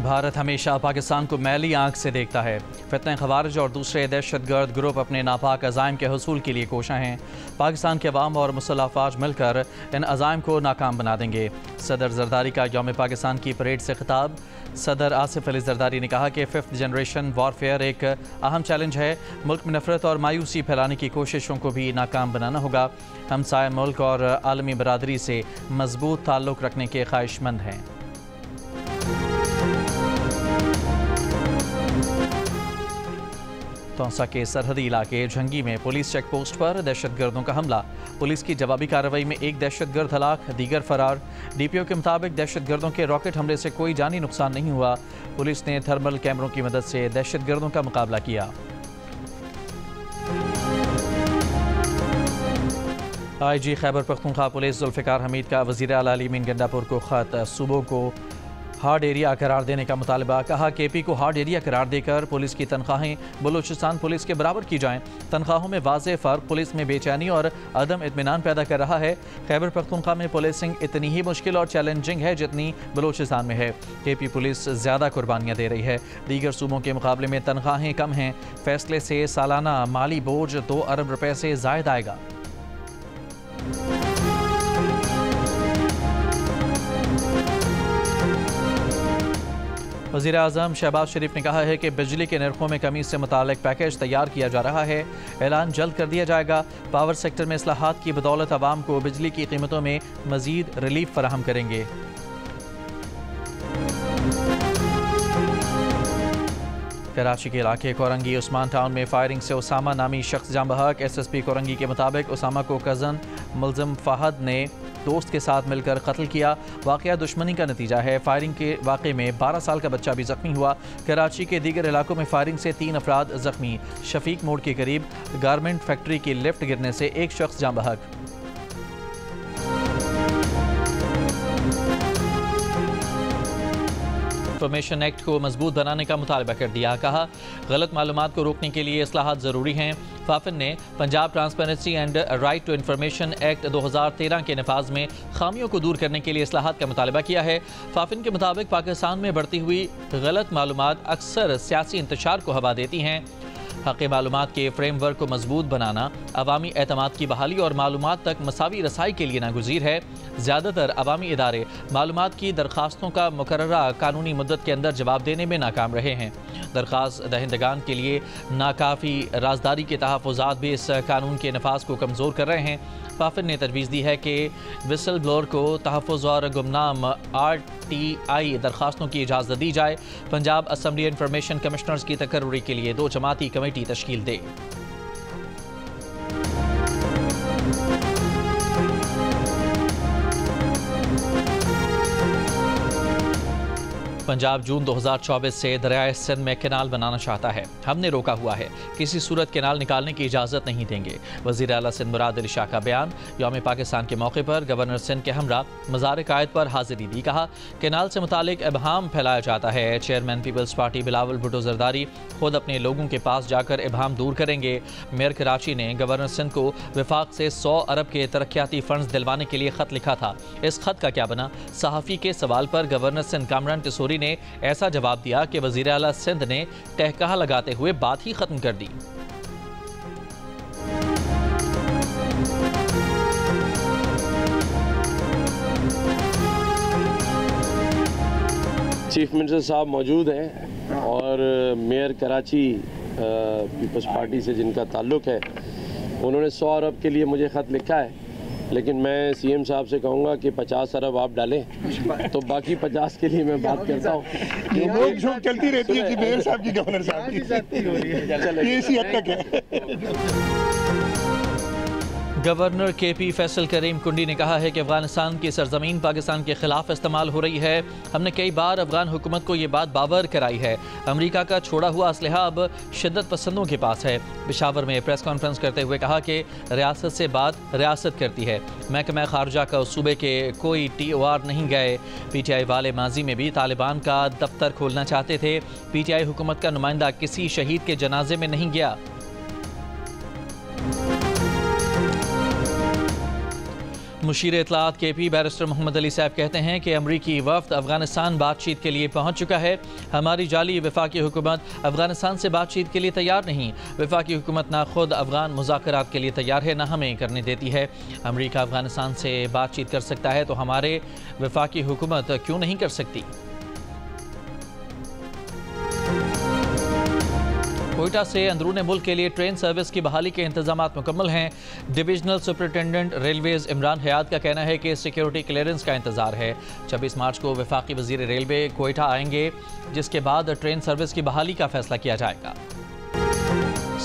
भारत हमेशा पाकिस्तान को मैली आंख से देखता है। फितने खवारिज और दूसरे दहशतगर्द ग्रुप अपने नापाक अज़ाइम के हसूल के लिए कोशा हैं। पाकिस्तान के अवाम और मुसल्लह अफवाज मिलकर इन अज़ाइम को नाकाम बना देंगे। सदर जरदारी का यौम पाकिस्तान की परेड से खिताब। सदर आसिफ अली जरदारी ने कहा कि 5th जनरेशन वॉरफेयर एक अहम चैलेंज है। मुल्क में नफरत और मायूसी फैलाने की कोशिशों को भी नाकाम बनाना होगा। हमसाया मुल्क और आलमी बरादरी से मजबूत ताल्लुक़ रखने के ख्वाहिशमंद हैं। तौसा के सरहदी इलाके झंगी में पुलिस चेक पोस्ट पर दहशतगर्दों का हमला। पुलिस की जवाबी कार्रवाई में एक दहशतगर्द हलाक, दीगर फरार। DPO के मुताबिक दहशतगर्दों के रॉकेट हमले से कोई जानी नुकसान नहीं हुआ। पुलिस ने थर्मल कैमरों की मदद से दहशतगर्दों का मुकाबला किया। IG खैबर पख्तूनख्वा पुलिस जुल्फ़िकार हमीद का वज़ीर आला अली अमीन गंडापुर को ख़त। सूबों को हार्ड एरिया करार देने का मुतालबा। कहा KP को हार्ड एरिया करार देकर पुलिस की तनख्वाहें बलूचिस्तान पुलिस के बराबर की जाएं। तनख्वाहों में वाज़ेह फ़र्क पुलिस में बेचैनी और अदम इत्मीनान पैदा कर रहा है। खैबर पख्तूनख्वा में पुलिसिंग इतनी ही मुश्किल और चैलेंजिंग है जितनी बलूचिस्तान में है। KP पुलिस ज़्यादा कुर्बानियाँ दे रही है। दीगर सूबों के मुकाबले में तनख्वाहें कम हैं। फैसले से सालाना माली बोझ 2 अरब रुपये से ज़ायद आएगा। वज़ीर आज़म शहबाज शरीफ ने कहा है कि बिजली के नरखों में कमी से मुताल्लिक़ पैकेज तैयार किया जा रहा है। ऐलान जल्द कर दिया जाएगा। पावर सेक्टर में इस्लाहात की बदौलत आवाम को बिजली की कीमतों में मज़ीद रिलीफ फराहम करेंगे। कराची के इलाके कोरंगी उस्मान टाउन में फायरिंग से उसामा नामी शख्स जान बहक। SSP कोरंगी के मुताबिक उसामा को कज़न मुलज़िम फ़हद ने दोस्त के साथ मिलकर कत्ल किया। वाक़या दुश्मनी का नतीजा है। फायरिंग के वाक़े में 12 साल का बच्चा भी ज़ख्मी हुआ। कराची के दीगर इलाकों में फायरिंग से 3 अफराद ज़ख्मी। शफीक मोड़ के करीब गारमेंट फैक्ट्री की लिफ्ट गिरने से एक शख्स जान बहक। इंफॉर्मेशन एक्ट को मजबूत बनाने का मुतालबा कर दिया। कहा गलत मालूमात को रोकने के लिए इस्लाहात ज़रूरी हैं। फाफिन ने Punjab transparency and right to information act 2013 के नफाज में खामियों को दूर करने के लिए इस्लाहात का मुतालबा किया है। फाफिन के मुताबिक पाकिस्तान में बढ़ती हुई गलत मालूमात अक्सर सियासी इंतशार को हवा देती हैं। हक़ मालूमात के फ्रेमवर्क को मजबूत बनाना अवामी एतमाद की बहाली और मालूमात तक मसावी रसाई के लिए नागुज़ीर है। ज़्यादातर अवामी इदारे मालूमात की दरख्वास्तों का मुकर्ररा कानूनी मुद्दत के अंदर जवाब देने में नाकाम रहे हैं। दरख्वास्त दहिंदगान के लिए नाकाफ़ी राजदारी के तहफ़्फ़ुज़ात भी इस कानून के नफाज को कमज़ोर कर रहे हैं। फाफिन ने तजवीज़ दी है कि विसल ब्लोअर को तहफ़्फ़ुज़ और गुमनाम RTI दरख्वास्तों की इजाज़त दी जाए। पंजाब असम्बली इंफॉर्मेशन कमिश्नर्स की तकर्री के लिए 2 जमाती कमेटी तश्कील दे। पंजाब जून 2024 से दरियाए सिंध में कैनाल बनाना चाहता है। हमने रोका हुआ है। किसी सूरत कैनाल निकालने की इजाज़त नहीं देंगे। वज़ीर आला सिंध मुराद अली शाह का बयान। यौम पाकिस्तान के मौके पर गवर्नर सिंध के हमरा मज़ार कायद पर हाजिरी दी। कहा कैनाल से मुतालिक इबहाम फैलाया जाता है। Chairman peoples party Bilawal Bhutto Zardari खुद अपने लोगों के पास जाकर इबहाम दूर करेंगे। मेयर कराची ने गवर्नर सिंध को वफाक से 100 अरब के तरक्याती फंड्स दिलवाने के लिए ख़त लिखा था। इस खत का क्या बना? सहाफ़ी के सवाल पर गवर्नर सिंध कामरान टिसोरी ने ऐसा जवाब दिया कि वज़ीर आला सिंध ने टहकहा लगाते हुए बात ही खत्म कर दी। चीफ मिनिस्टर साहब मौजूद हैं और मेयर कराची पीपल्स पार्टी से जिनका ताल्लुक़ है, उन्होंने 100 अरब के लिए मुझे ख़त लिखा है। लेकिन मैं CM साहब से कहूँगा कि 50 अरब आप डालें तो बाकी 50 के लिए मैं बात करता हूँ। चलती रहती है कि मेयर साहब की गवर्नर साहब की ये इसी हद तक है। गवर्नर KP फैसल करीम कुंडी ने कहा है कि अफगानिस्तान की सरजमीन पाकिस्तान के खिलाफ इस्तेमाल हो रही है। हमने कई बार अफगान हुकूमत को ये बात बावर कराई है। अमेरिका का छोड़ा हुआ असलहा अब शिद्दत पसंदों के पास है। पेशावर में प्रेस कॉन्फ्रेंस करते हुए कहा कि रियासत से बात रियासत करती है। महकमा खारजा का सूबे के कोई TOR नहीं गए। PTI वाले माजी में भी तालिबान का दफ्तर खोलना चाहते थे। PTI हुकूमत का नुमाइंदा किसी शहीद के जनाजे में नहीं गया। मुशीर इत्तलात KP बैरिस्टर मोहम्मद अली साहब कहते हैं कि अमरीकी वफ्द अफगानिस्तान बातचीत के लिए पहुंच चुका है। हमारी जाली वफाकी हुकूमत अफगानिस्तान से बातचीत के लिए तैयार नहीं। वफाकी हुकूमत ना खुद अफगान मुज़ाकरात के लिए तैयार है, ना हमें करने देती है। अमरीका अफगानिस्तान से बातचीत कर सकता है तो हमारे वफाकी हुकूमत क्यों नहीं कर सकती। कोयटा से अंदरूनी मुल्क के लिए ट्रेन सर्विस की बहाली के इंतजामात मुकम्मल हैं। डिविजनल सुपरिटेंडेंट रेलवेज इमरान हयात का कहना है कि सिक्योरिटी क्लियरेंस का इंतजार है। 26 मार्च को वफाकी वजीर रेलवे कोयटा आएंगे, जिसके बाद ट्रेन सर्विस की बहाली का फैसला किया जाएगा।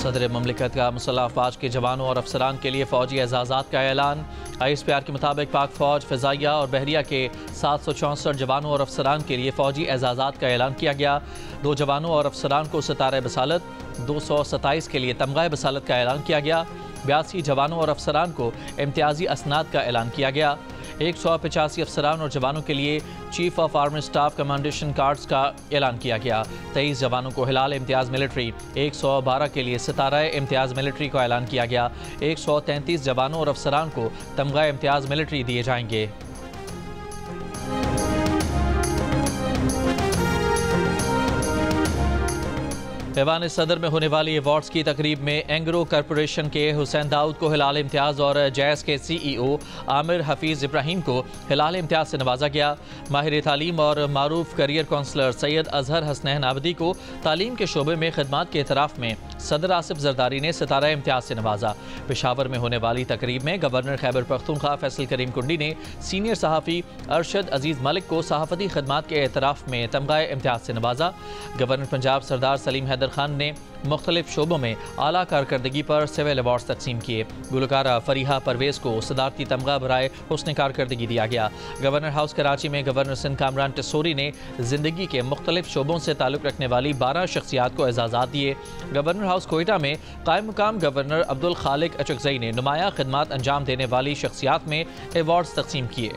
सदर ममलिकत का मुसल्लह अफवाज के जवानों और अफसरान के लिए फ़ौजी एजाज़ात का ऐलान। ISPR के मुताबिक पाक फ़ौज, फ़िज़ाइया और बहरिया के 764 जवानों और अफसरान के लिए फ़ौजी एजाज़ात का ऐलान किया गया। 2 जवानों और अफसरान को सितारे बसालत, 227 के लिए तमगा बसालत का ऐलान किया गया। 82 जवानों और अफसरान को इम्तियाजी असनाद का ऐलान किया गया। 185 अफसरान और जवानों के लिए chief of army staff commendation cards का ऐलान किया गया। 23 जवानों को हिलाल इम्तियाज़ मिलिट्री, 112 के लिए सितारा इम्तियाज़ मिलिट्री का ऐलान किया गया। 133 जवानों और अफसरान को तमगा इम्तियाज़ मिलिट्री दिए जाएंगे। ऐवान सदर में होने वाली अवार्ड्स की तकरीब में एंग्रो कॉरपोरेशन के हुसैन दाऊद को हिलाल इम्तियाज़ और जैस के CEO आमिर हफीज़ इब्राहिम को हिलाल इम्तियाज़ से नवाजा गया। माहिर तालीम और मारूफ करियर काउंसलर सैयद अजहर हसनैन आबदी को तालीम के शोबे में खिदमात के एतराफ़ में सदर आसिफ जरदारी ने सितारा इम्तियाज़ से नवाजा। पेशावर में होने वाली तकरीब में गवर्नर खैबर पख्तूनख्वा फैसल करीम कुंडी ने सीनियर सहाफ़ी अरशद अजीज़ मलिक को सहाफ़ती खिदमात के एतराफ़ में तमगा इम्तियाज़ से नवाजा। गवर्नर पंजाब सरदार सलीम हैदर खान ने मुख्तलिफ शोबों में आला कारकर्दगी पर सिविल अवार्ड्स तकसीम किए। गुलकारा फरीहा परवेज़ को सदारती तमगा बराए हुस्न कारकर्दगी दिया गया। गवर्नर हाउस कराची में गवर्नर सिंध कामरान टिस्सोरी ने ज़िंदगी के मुख्तलिफ शोबों से ताल्लुक़ रखने वाली 12 शख्सियात को एजाज़ात दिए। गवर्नर हाउस कोयटा में कायम मुकाम गवर्नर अब्दुल खालिक अचकज़ई ने नुमाया खिदमात अंजाम देने वाली शख्सियात में अवार्ड्स तकसीम किए।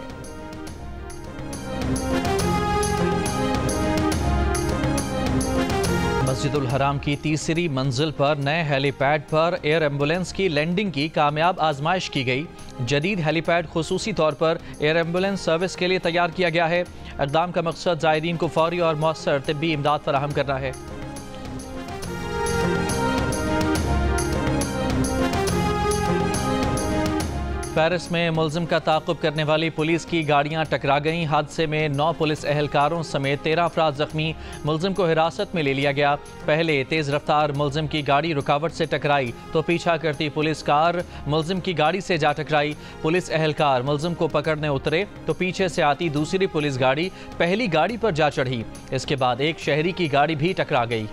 मस्जिदुल हराम की तीसरी मंजिल पर नए हेलीपैड पर एयर एम्बुलेंस की लैंडिंग की कामयाब आजमाइश की गई। जदीद हेलीपैड खुसूसी तौर पर एयर एम्बुलेंस सर्विस के लिए तैयार किया गया है। इक़दाम का मकसद ज़ायरीन को फौरी और मौसर तिब्बी इमदाद फराहम करना है। पेरिस में मुलजिम का ताक़ुब करने वाली पुलिस की गाड़ियां टकरा गईं। हादसे में 9 पुलिस एहलकारों समेत 13 अफराद जख्मी। मुलजिम को हिरासत में ले लिया गया। पहले तेज़ रफ्तार मुलजिम की गाड़ी रुकावट से टकराई तो पीछा करती पुलिस कार मुलजिम की गाड़ी से जा टकराई। पुलिस एहलकार मुलजिम को पकड़ने उतरे तो पीछे से आती दूसरी पुलिस गाड़ी पहली गाड़ी पर जा चढ़ी। इसके बाद एक शहरी की गाड़ी भी टकरा गई।